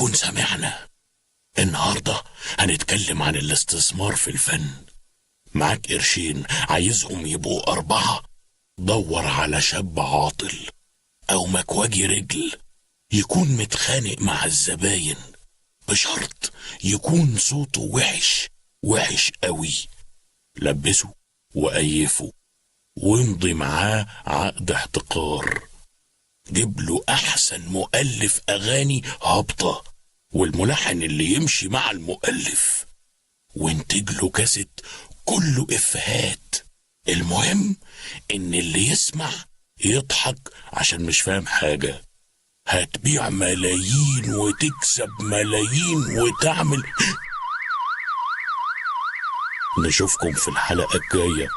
يكون سمعنا. النهاردة هنتكلم عن الاستثمار في الفن. معاك قرشين عايزهم يبقوا 4، دور على شاب عاطل أو مكواجي رجل يكون متخانق مع الزباين، بشرط يكون صوته وحش قوي. لبسه وقيفه وامضي معاه عقد احتقار. جيب له أحسن مؤلف أغاني هابطة والملحن اللي يمشي مع المؤلف، وانتج له كاسيت كله إفيهات. المهم إن اللي يسمع يضحك عشان مش فاهم حاجة. هتبيع ملايين وتكسب ملايين وتعمل. نشوفكم في الحلقة الجاية.